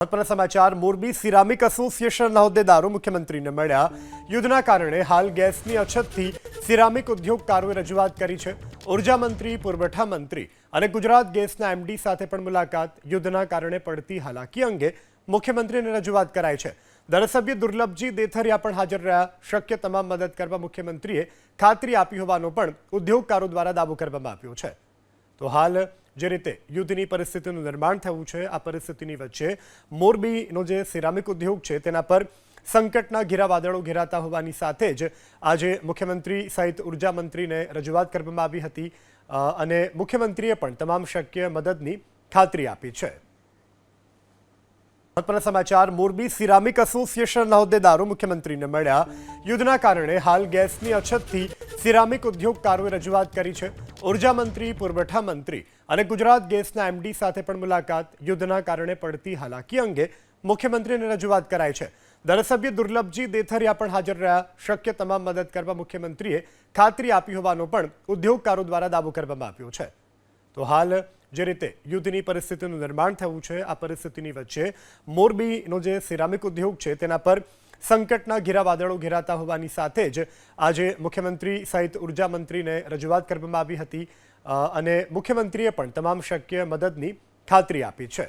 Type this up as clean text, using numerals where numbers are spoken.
મહત્વના સમાચાર મોરબી સિરામિક એસોસિએશનના હોદ્દેદારો મુખ્યમંત્રીને મળ્યા। યુદ્ધના કારણે હાલ ગેસની અછતથી સિરામિક ઉદ્યોગકારોએ રજૂઆત કરી છે। ઉર્જા મંત્રી, પુરવઠા મંત્રી અને ગુજરાત ગેસના એમડી સાથે પણ મુલાકાત। યુદ્ધના કારણે પડતી હાલાકી અંગે મુખ્યમંત્રીને રજૂઆત કરાઈ છે। ધારાસભ્ય દુર્લભજી દેથરિયા પણ હાજર રહ્યા। શક્ય તમામ મદદ કરવા મુખ્યમંત્રીએ ખાતરી આપી હોવાનો પણ ઉદ્યોગકારો દ્વારા દાવો કરવામાં આવ્યો છે। તો હાલ જે રીતે યુદ્ધની પરિસ્થિતિનું નિર્માણ થયું છે, આ પરિસ્થિતિની વચ્ચે મોરબીનો જે સિરામિક ઉદ્યોગ છે તેના પર સંકટના ઘેરા વાદળો ઘેરાતા હોવાની સાથે જ આજે મુખ્યમંત્રી સહિત ઉર્જા મંત્રીને રજૂઆત કરવામાં આવી હતી અને મુખ્યમંત્રીએ પણ તમામ શક્ય મદદની ખાતરી આપી છે। મહત્વના સમાચાર મોરબી સિરામિક એસોસિએશનના હોદ્દેદારો મુખ્યમંત્રીને મળ્યા। યુદ્ધના કારણે હાલ ગેસની અછતથી સિરામિક ઉદ્યોગકારોએ રજૂઆત કરી છે। ઉર્જા મંત્રી, પુરવઠા મંત્રી અને ગુજરાત ગેસના એમડી સાથે પણ મુલાકાત। યુદ્ધના કારણે પડતી હાલાકી અંગે મુખ્યમંત્રીને રજૂઆત કરાઈ છે। ધારાસભ્ય દુર્લભજી દેથરિયા પણ હાજર રહ્યા। શક્ય તમામ મદદ કરવા મુખ્યમંત્રીએ ખાતરી આપી હોવાનો પણ ઉદ્યોગકારો દ્વારા દાવો કરવામાં આવ્યો છે। તો હાલ જે રીતે યુદ્ધની પરિસ્થિતિનું નિર્માણ થયું છે, આ પરિસ્થિતિની વચ્ચે મોરબીનો જે સિરામિક ઉદ્યોગ છે તેના પર સંકટના ઘેરા વાદળો ઘેરાતા હોવાની સાથે જ આજે મુખ્યમંત્રી સહિત ઉર્જા મંત્રીને રજૂઆત કરવામાં આવી હતી અને મુખ્યમંત્રીએ પણ તમામ શક્ય મદદની ખાતરી આપી છે।